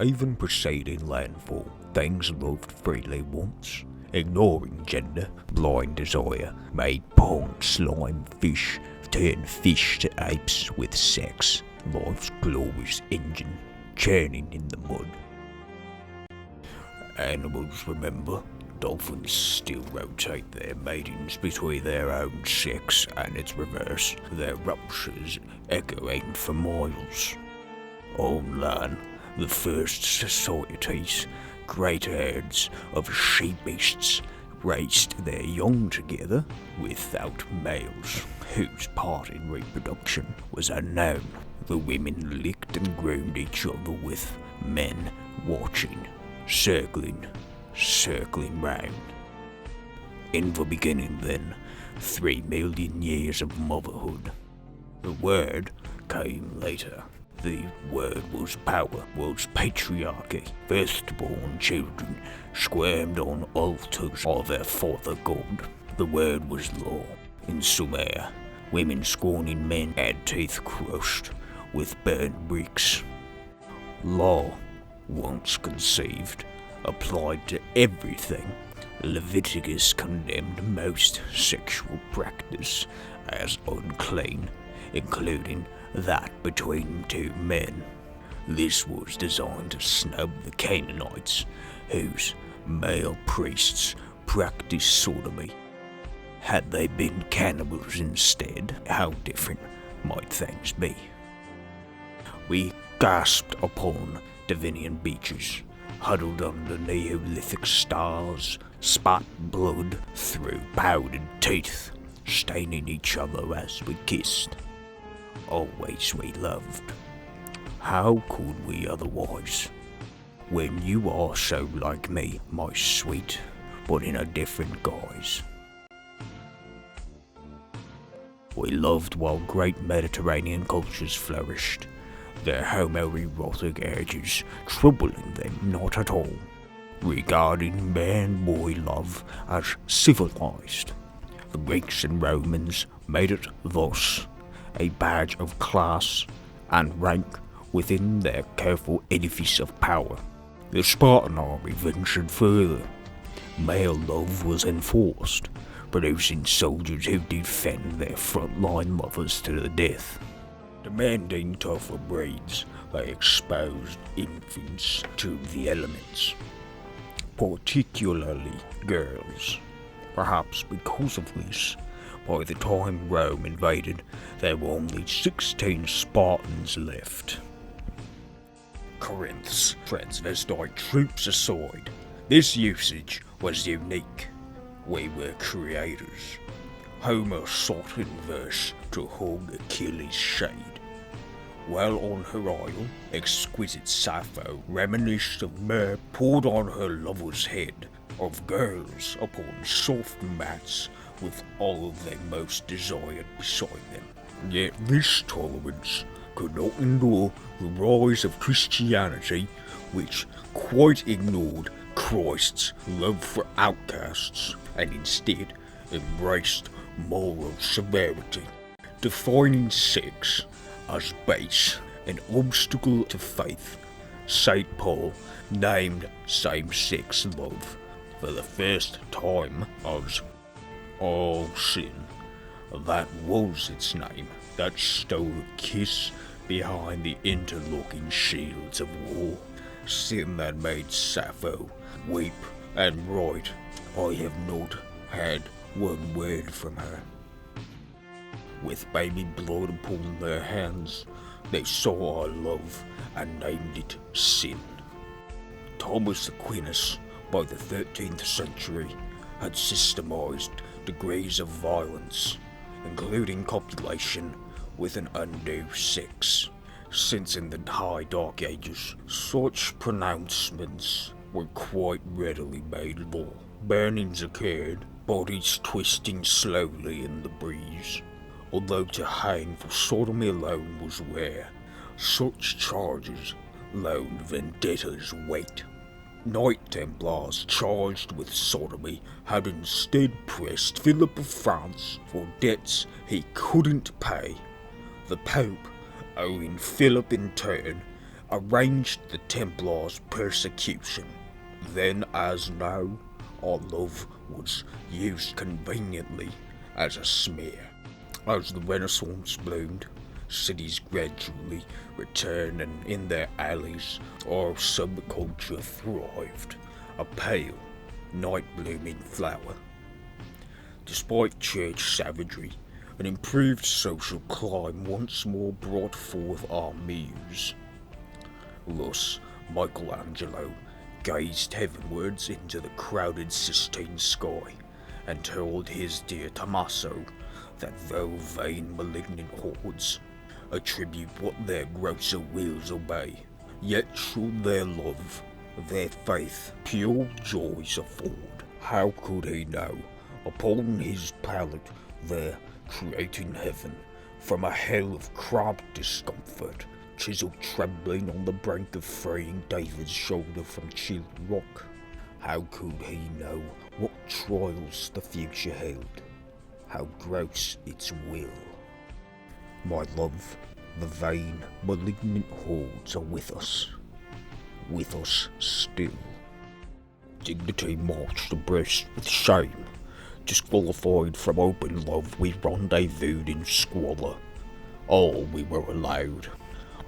Even preceding landfall, things loved freely once. Ignoring gender, blind desire made pond slime fish turn fish to apes with sex. Life's glorious engine churning in the mud. Animals remember, dolphins still rotate their matings between their own sex and its reverse, their ruptures echoing for miles. On land, the first societies, great herds of sheep-beasts, raised their young together without males, whose part in reproduction was unknown. The women licked and groomed each other with men watching, circling round. In the beginning then, 3 million years of motherhood. The word came later. The word was power, was patriarchy. Firstborn children squirmed on altars of their father god. The word was law. In Sumer, women scorning men had teeth crushed with burnt bricks. Law, once conceived, applied to everything. Leviticus condemned most sexual practice as unclean, including that between 2 men. This was designed to snub the Canaanites, whose male priests practiced sodomy. Had they been cannibals instead, how different might things be? We gasped upon Divinian beaches, huddled under Neolithic stars, spat blood through powdered teeth, staining each other as we kissed. Always we loved. How could we otherwise? When you are so like me, my sweet, but in a different guise. We loved while great Mediterranean cultures flourished, their homoerotic urges troubling them not at all, regarding man-boy love as civilized. The Greeks and Romans made it thus, a badge of class and rank within their careful edifice of power. The Spartan army ventured further. Male love was enforced, producing soldiers who defend their frontline lovers to the death. Demanding tougher breeds, they exposed infants to the elements, particularly girls. Perhaps because of this, by the time Rome invaded, there were only 16 Spartans left. Corinth's transvestite troops aside, this usage was unique. We were creators. Homer sought in verse to hug Achilles' shade. While on her isle, exquisite Sappho reminisced of myrrh poured on her lover's head, of girls upon soft mats with all of their most desired beside them. Yet this tolerance could not endure the rise of Christianity, which quite ignored Christ's love for outcasts and instead embraced moral severity, defining sex as base, an obstacle to faith. St. Paul named same-sex love for the first time as all sin. That was its name that stole a kiss behind the interlocking shields of war. Sin that made Sappho weep and write, I have not had one word from her. With baby blood upon their hands, they saw our love and named it sin. Thomas Aquinas, by the 13th century, had systemized degrees of violence, including copulation with an undue sex, since in the high dark ages, such pronouncements were quite readily made law. Burnings occurred, bodies twisting slowly in the breeze. Although to hang for sodomy alone was rare, such charges loaned vendettas weight. Knight Templars charged with sodomy had instead pressed Philip of France for debts he couldn't pay. The Pope, owing Philip in turn, arranged the Templars' persecution. Then as now, our love was used conveniently as a smear. As the Renaissance bloomed, cities gradually returned, and in their alleys our subculture thrived, a pale, night-blooming flower. Despite church savagery, an improved social climb once more brought forth our muse. Thus, Michelangelo gazed heavenwards into the crowded Sistine sky, and told his dear Tommaso that though vain malignant hordes attribute what their grosser wills obey, yet should their love, their faith, pure joys afford. How could he know, upon his pallet there, creating heaven, from a hell of cramped discomfort, chisel trembling on the brink of freeing David's shoulder from chilled rock? How could he know what trials the future held, how gross its will? My love, the vain, malignant hordes are with us still. Dignity marched abreast with shame, disqualified from open love we rendezvoused in squalor. All we were allowed.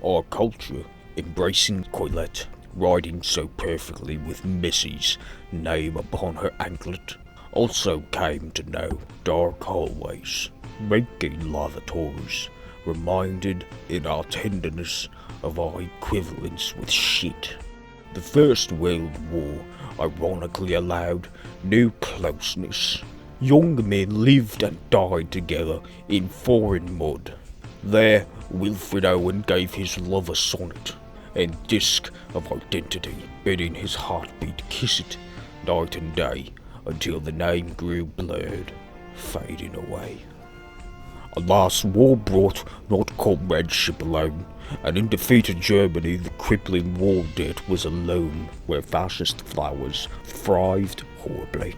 Our culture, embracing Colette, riding so perfectly with Missy's name upon her anklet, also came to know dark hallways, ranking lavatories, reminded in our tenderness of our equivalence with shit. The First World War ironically allowed new closeness. Young men lived and died together in foreign mud. There, Wilfred Owen gave his love a sonnet, and disc of identity, bidding his heartbeat kiss it night and day until the name grew blurred, fading away. Alas, war brought not comradeship alone, and in defeated Germany the crippling war debt was a loam where fascist flowers thrived horribly.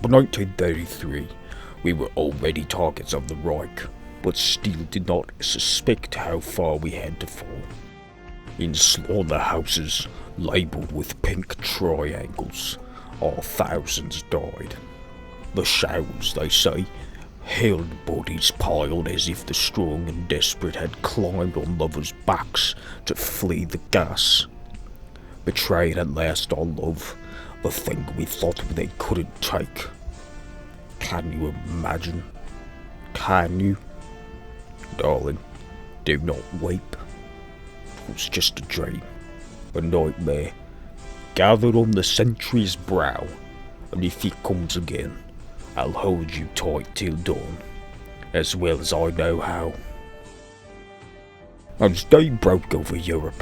By 1933, we were already targets of the Reich, but still did not suspect how far we had to fall. In slaughterhouses labelled with pink triangles, our thousands died. The showers, they say, held bodies piled as if the strong and desperate had climbed on lovers' backs to flee the gas. Betrayed at last our love, the thing we thought they couldn't take. Can you imagine? Can you? Darling, do not weep. It was just a dream, a nightmare, gathered on the century's brow, and if it comes again, I'll hold you tight till dawn, as well as I know how. As day broke over Europe,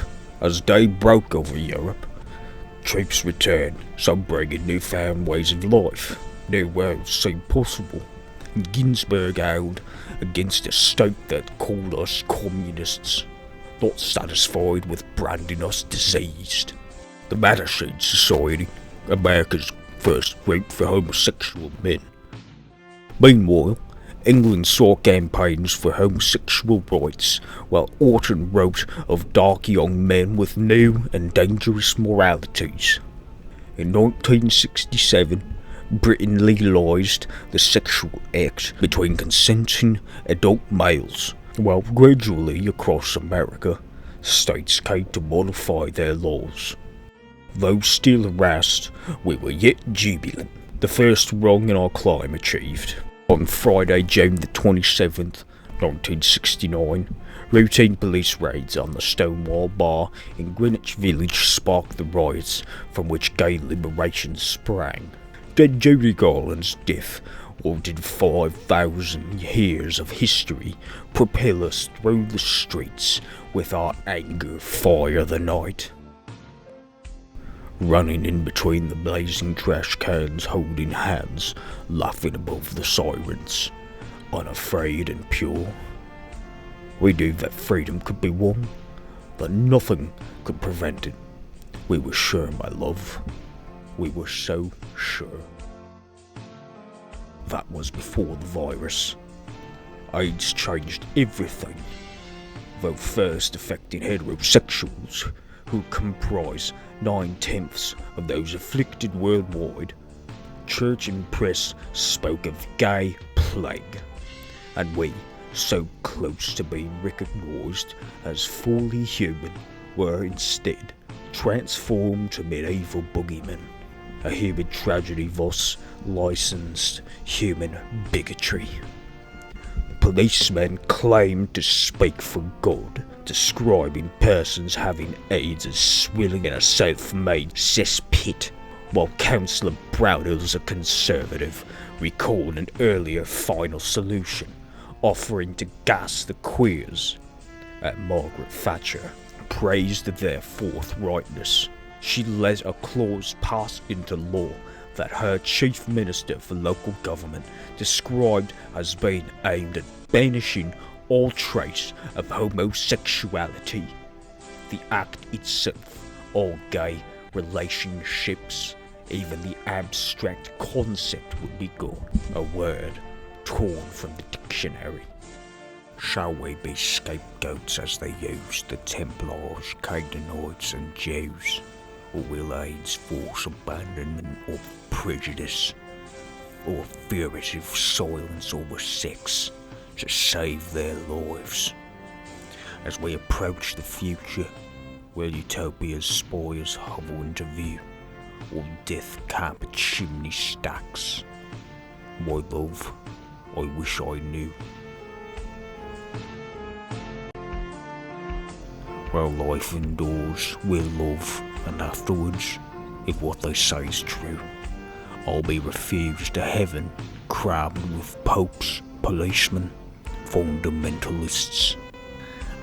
troops returned, some bringing newfound ways of life. New worlds seemed possible, and Ginsburg howled against a state that called us communists, not satisfied with branding us diseased. The Mattachine Society, America's first group for homosexual men. Meanwhile, England saw campaigns for homosexual rights, while Orton wrote of dark young men with new and dangerous moralities. In 1967, Britain legalised the sexual act between consenting adult males, while gradually across America, states came to modify their laws. Though still harassed, we were yet jubilant. The first rung in our climb achieved. On Friday, June the 27th, 1969, routine police raids on the Stonewall bar in Greenwich Village sparked the riots from which gay liberation sprang. Dead Judy Garland's death ordered 5,000 years of history propel us through the streets with our anger fire the night. Running in between the blazing trash cans, holding hands, laughing above the sirens, unafraid and pure. We knew that freedom could be won, that nothing could prevent it. We were sure, my love. We were so sure. That was before the virus. AIDS changed everything, though first affecting heterosexuals, who comprise 9/10 of those afflicted worldwide. Church and press spoke of gay plague, and we, so close to being recognised as fully human, were instead transformed to medieval boogeymen. A human tragedy thus licensed human bigotry. Policemen claimed to speak for God, describing persons having AIDS as swilling in a self-made cesspit, while Councillor Brownhill's, a conservative, recalled an earlier final solution, offering to gas the queers. Margaret Thatcher praised their forthrightness. She let a clause pass into law that her chief minister for local government described as being aimed at banishing all trace of homosexuality. The act itself, all gay relationships, even the abstract concept would be gone, a word torn from the dictionary. Shall we be scapegoats as they used the Templars, Canaanites and Jews? Or will AIDS force abandonment or prejudice, or furtive silence over sex to save their lives? As we approach the future, will utopia's spires hover into view, or death camp at chimney stacks? My love, I wish I knew. Well, life indoors, we'll love, and afterwards, if what they say is true, I'll be refused to heaven, crammed with popes, policemen, fundamentalists,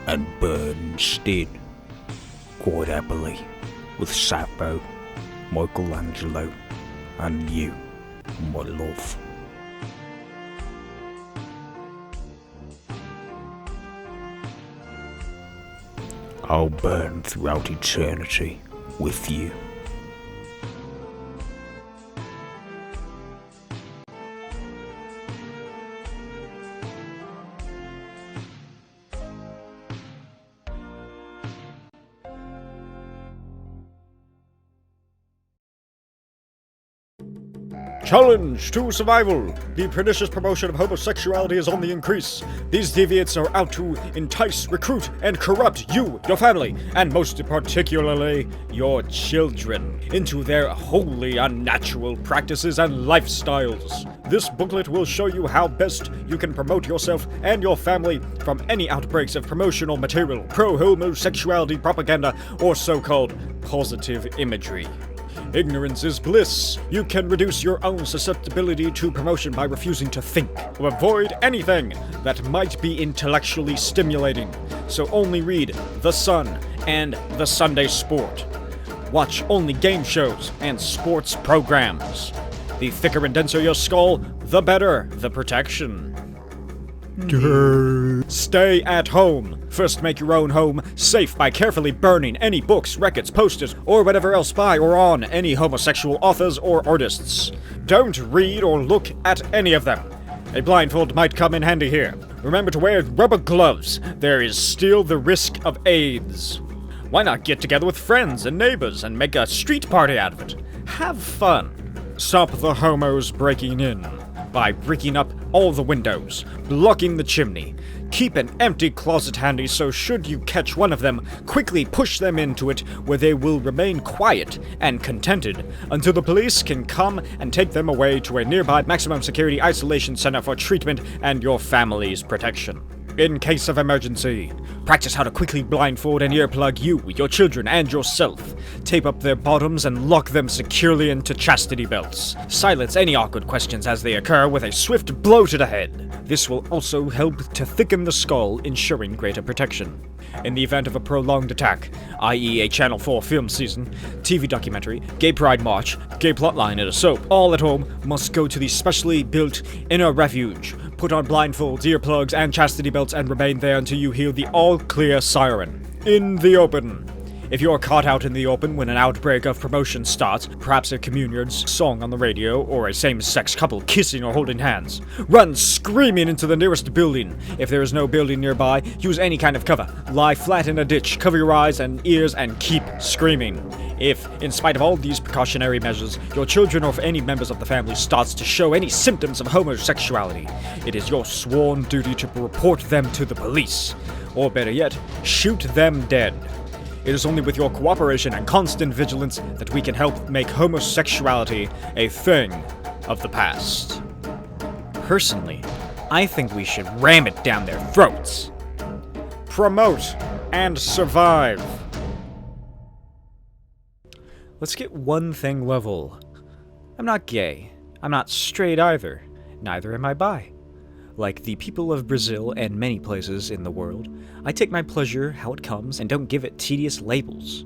and burned instead, quite happily, with Sappho, Michelangelo, and you, my love. I'll burn throughout eternity with you. Challenge to survival! The pernicious promotion of homosexuality is on the increase. These deviants are out to entice, recruit, and corrupt you, your family, and most particularly, your children, into their wholly unnatural practices and lifestyles. This booklet will show you how best you can promote yourself and your family from any outbreaks of promotional material, pro-homosexuality propaganda, or so-called positive imagery. Ignorance is bliss. You can reduce your own susceptibility to promotion by refusing to think. Avoid anything that might be intellectually stimulating. So only read The Sun and The Sunday Sport. Watch only game shows and sports programs. The thicker and denser your skull, the better the protection. Stay at home. First, make your own home safe by carefully burning any books, records, posters, or whatever else by or on any homosexual authors or artists. Don't read or look at any of them. A blindfold might come in handy here. Remember to wear rubber gloves. There is still the risk of AIDS. Why not get together with friends and neighbors and make a street party out of it? Have fun. Stop the homos breaking in by breaking up all the windows, blocking the chimney. Keep an empty closet handy so should you catch one of them, quickly push them into it where they will remain quiet and contented until the police can come and take them away to a nearby maximum security isolation center for treatment and your family's protection. In case of emergency, practice how to quickly blindfold and earplug you, your children, and yourself. Tape up their bottoms and lock them securely into chastity belts. Silence any awkward questions as they occur with a swift blow to the head. This will also help to thicken the skull, ensuring greater protection. In the event of a prolonged attack, i.e. a Channel 4 film season, TV documentary, gay pride march, gay plotline in a soap, all at home must go to the specially built inner refuge. Put on blindfolds, earplugs, and chastity belts and remain there until you hear the all-clear siren. In the open. If you're caught out in the open when an outbreak of promotion starts, perhaps a communion's song on the radio, or a same-sex couple kissing or holding hands, run screaming into the nearest building. If there is no building nearby, use any kind of cover. Lie flat in a ditch, cover your eyes and ears, and keep screaming. If, in spite of all these precautionary measures, your children or any members of the family starts to show any symptoms of homosexuality, it is your sworn duty to report them to the police. Or better yet, shoot them dead. It is only with your cooperation and constant vigilance that we can help make homosexuality a thing of the past. Personally, I think we should ram it down their throats. Promote and survive. Let's get one thing level. I'm not gay. I'm not straight either. Neither am I bi. Like the people of Brazil and many places in the world, I take my pleasure how it comes and don't give it tedious labels.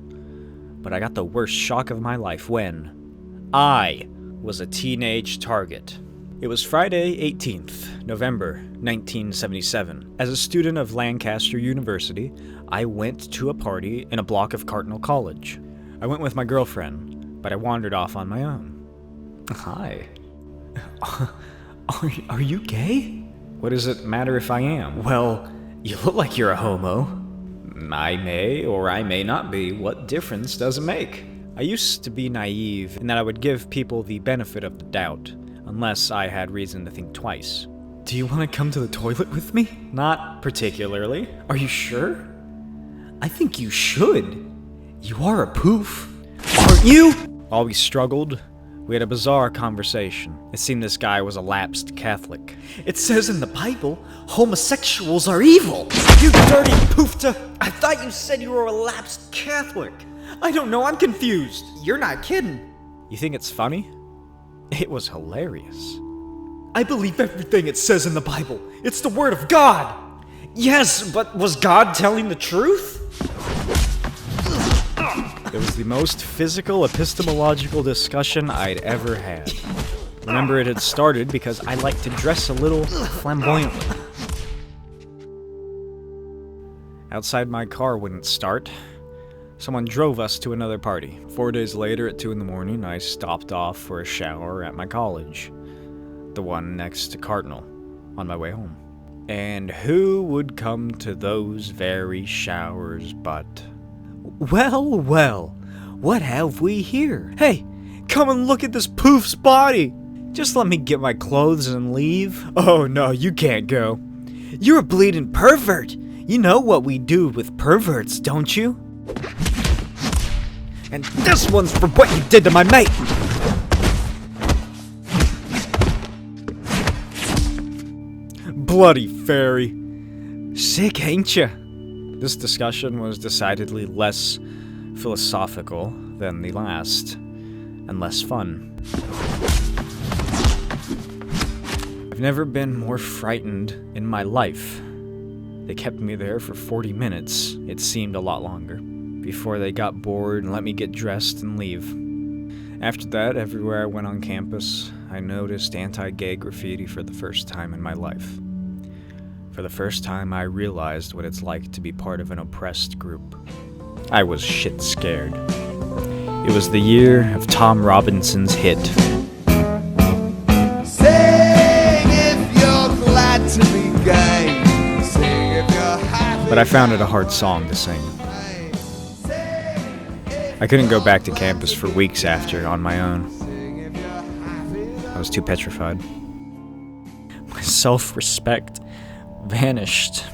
But I got the worst shock of my life when I was a teenage target. It was Friday, 18th, November, 1977. As a student of Lancaster University, I went to a party in a block of Cardinal College. I went with my girlfriend, but I wandered off on my own. Hi. Are you gay? What does it matter if I am? Well, you look like you're a homo. I may or I may not be. What difference does it make? I used to be naive in that I would give people the benefit of the doubt, unless I had reason to think twice. Do you want to come to the toilet with me? Not particularly. Are you sure? I think you should. You are a poof. Aren't you? While we struggled, we had a bizarre conversation. It seemed this guy was a lapsed Catholic. It says in the Bible, homosexuals are evil. You dirty poofta! I thought you said you were a lapsed Catholic. I don't know, I'm confused. You're not kidding. You think it's funny? It was hilarious. I believe everything it says in the Bible. It's the word of God. Yes, but was God telling the truth? It was the most physical epistemological discussion I'd ever had. Remember, it had started because I like to dress a little flamboyantly. Outside, my car wouldn't start. Someone drove us to another party. 4 days later at 2 in the morning, I stopped off for a shower at my college. The one next to Cardinal, on my way home. And who would come to those very showers but... Well, well, what have we here? Hey, come and look at this poof's body! Just let me get my clothes and leave. Oh no, you can't go. You're a bleeding pervert! You know what we do with perverts, don't you? And this one's for what you did to my mate! Bloody fairy. Sick, ain't ya? This discussion was decidedly less philosophical than the last, and less fun. I've never been more frightened in my life. They kept me there for 40 minutes, it seemed a lot longer, before they got bored and let me get dressed and leave. After that, everywhere I went on campus, I noticed anti-gay graffiti for the first time in my life. For the first time, I realized what it's like to be part of an oppressed group. I was shit scared. It was the year of Tom Robinson's hit. Sing if you're glad to be gay. Sing if you're happy. But I found it a hard song to sing. I couldn't go back to campus for weeks after on my own. I was too petrified. My self-respect vanished.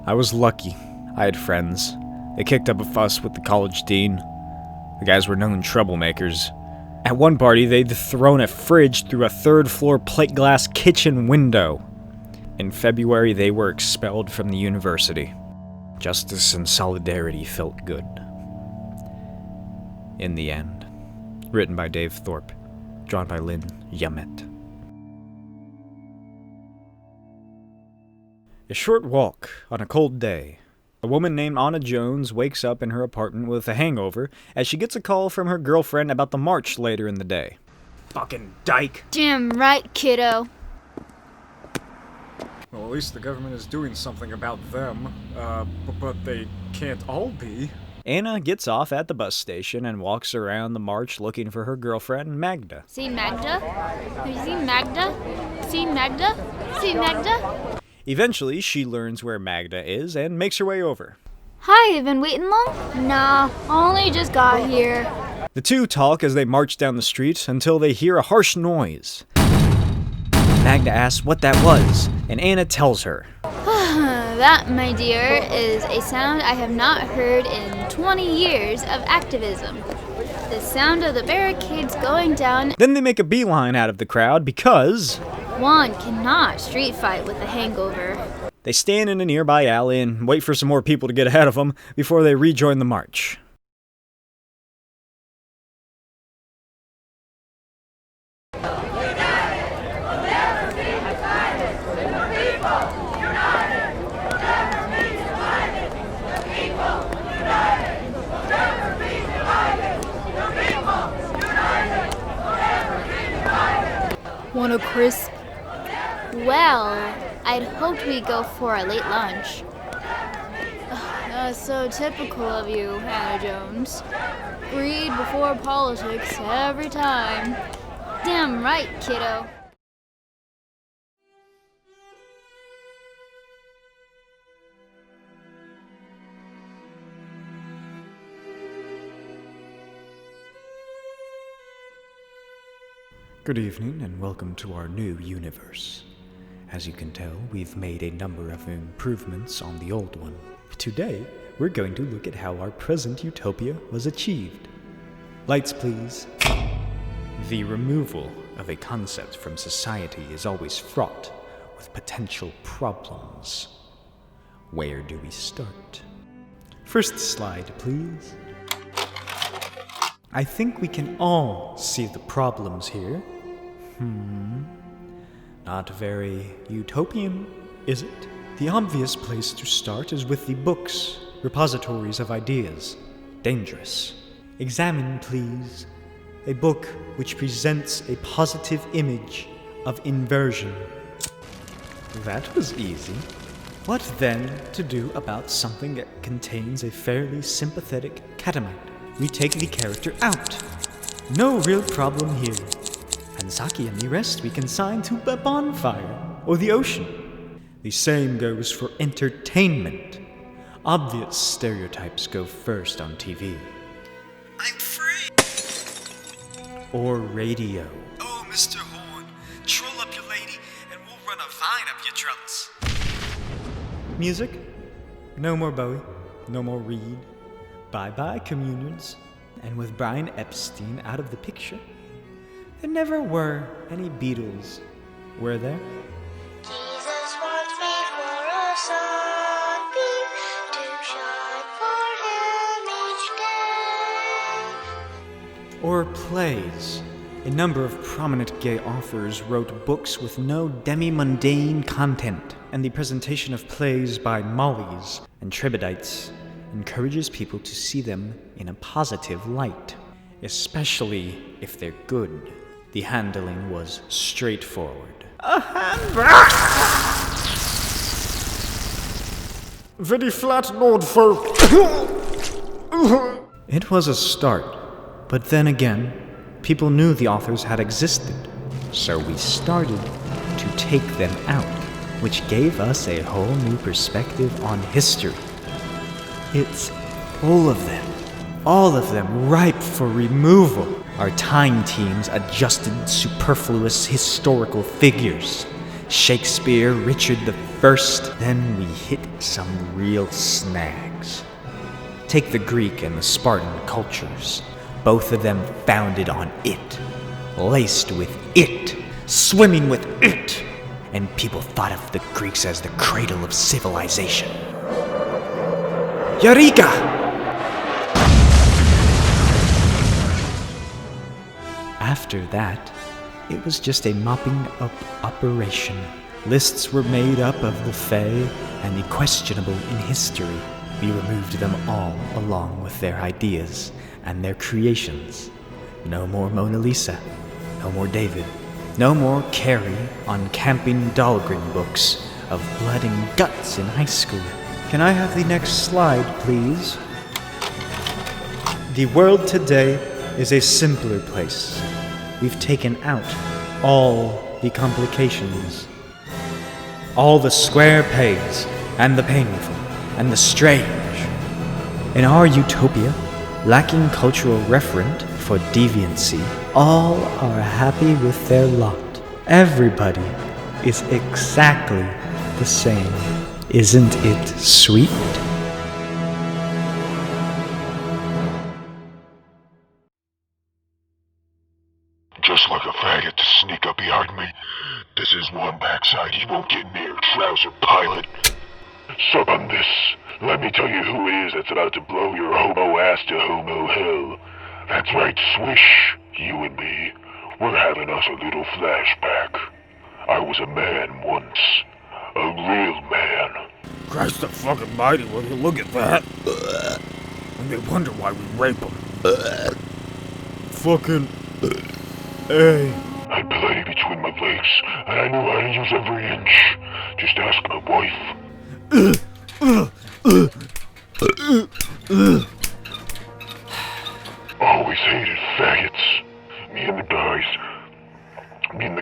I was lucky. I had friends. They kicked up a fuss with the college dean. The guys were known troublemakers. At one party, they'd thrown a fridge through a third-floor plate glass kitchen window. In February, they were expelled from the university. Justice and solidarity felt good. In the End. Written by Dave Thorpe. Drawn by Lynn Yamet. A short walk on a cold day. A woman named Anna Jones wakes up in her apartment with a hangover as she gets a call from her girlfriend about the march later in the day. Fucking dyke. Damn right, kiddo. Well, at least the government is doing something about them, but they can't all be. Anna gets off at the bus station and walks around the march looking for her girlfriend, Magda. Seen Magda? Have you seen Magda? Seen Magda? Seen Magda? Eventually, she learns where Magda is and makes her way over. Hi, you been waiting long? Nah, only just got here. The two talk as they march down the street until they hear a harsh noise. Magda asks what that was, and Anna tells her. That, my dear, is a sound I have not heard in 20 years of activism. The sound of the barricades going down. Then they make a beeline out of the crowd because one cannot street fight with a hangover. They stand in a nearby alley and wait for some more people to get ahead of them before they rejoin the march. Want a crisp? Well, I'd hoped we'd go for a late lunch. That's so typical of you, Anna Jones. Read before politics every time. Damn right, kiddo. Good evening and welcome to our new universe. As you can tell, we've made a number of improvements on the old one. Today, we're going to look at how our present utopia was achieved. Lights, please. The removal of a concept from society is always fraught with potential problems. Where do we start? First slide, please. I think we can all see the problems here. Not very utopian, is it? The obvious place to start is with the books, repositories of ideas. Dangerous. Examine, please, a book which presents a positive image of inversion. That was easy. What then to do about something that contains a fairly sympathetic catamite? We take the character out. No real problem here. And Saki and the rest we consign to a bonfire or the ocean. The same goes for entertainment. Obvious stereotypes go first on TV. I'm free! Or radio. Oh, Mr. Horn, troll up your lady and we'll run a vine up your trunks. Music? No more Bowie, no more Reed. Bye-bye, communions. And with Brian Epstein out of the picture, there never were any Beatles, were there? Jesus wants me for a sunbeam to shine for him each day. Or plays. A number of prominent gay authors wrote books with no demi-mundane content, and the presentation of plays by Mollies and Tribidites encourages people to see them in a positive light, especially if they're good. The handling was straightforward. Very flat, Lord folk. It was a start, but then again, people knew the authors had existed, so we started to take them out, which gave us a whole new perspective on history. It's full of them, all of them ripe for removal. Our time teams adjusted superfluous historical figures. Shakespeare, Richard I, then we hit some real snags. Take the Greek and the Spartan cultures, both of them founded on it, laced with it, swimming with it, and people thought of the Greeks as the cradle of civilization. Eureka! After that, it was just a mopping up operation. Lists were made up of the fey and the questionable in history. We removed them all along with their ideas and their creations. No more Mona Lisa. No more David. No more Carrie on Camping Dahlgren books of blood and guts in high school. Can I have the next slide, please? The world today is a simpler place. We've taken out all the complications. All the square pegs and the painful and the strange. In our utopia, lacking cultural referent for deviancy, all are happy with their lot. Everybody is exactly the same. Isn't it sweet? Just like a faggot to sneak up behind me. This is one backside you won't get near, trouser pilot. Suck on this. Let me tell you who it is that's about to blow your homo ass to homo hell. That's right, Swish. You and me. We're having us a little flashback. I was a man once. A real man. Christ the fucking mighty, will you look at that? And they wonder why we rape them. Fucking... Hey. I play between my legs, and I know how to use every inch. Just ask my wife. Always hated faggots. Me and the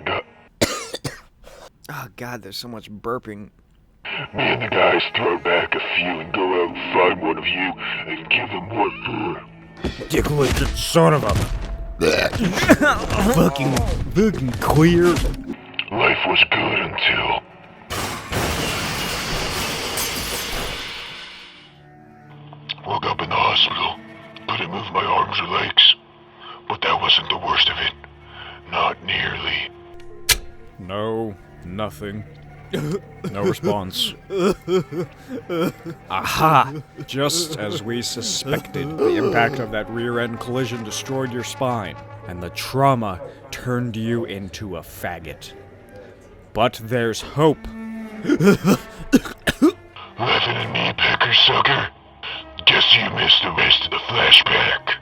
guys. Oh god, there's so much burping. Me and the guys throw back a few and go out and find one of you and give them what for. Dick-licking son of a... fucking queer. Life was good until... Woke up in the hospital. Couldn't move my arms or legs. But that wasn't the worst of it. Not nearly. No, nothing. No response. Aha! Just as we suspected, the impact of that rear-end collision destroyed your spine, and the trauma turned you into a faggot. But there's hope. Laughing at me, pecker sucker? Guess you missed the rest of the flashback.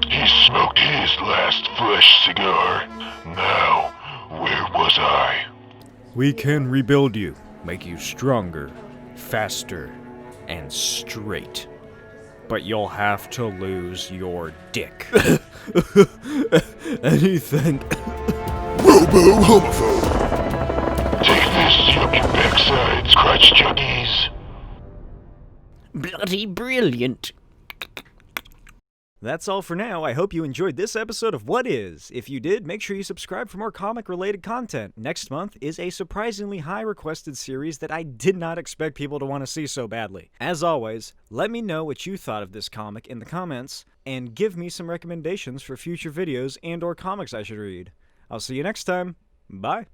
He smoked his last fresh cigar. Now, where was I? We can rebuild you, make you stronger, faster, and straight. But you'll have to lose your dick. Anything. Robo homophobe. Take this, you up your backsides, crotch juggies. Bloody brilliant. That's all for now. I hope you enjoyed this episode of What Is. If you did, make sure you subscribe for more comic-related content. Next month is a surprisingly high-requested series that I did not expect people to want to see so badly. As always, let me know what you thought of this comic in the comments, and give me some recommendations for future videos and/or comics I should read. I'll see you next time. Bye.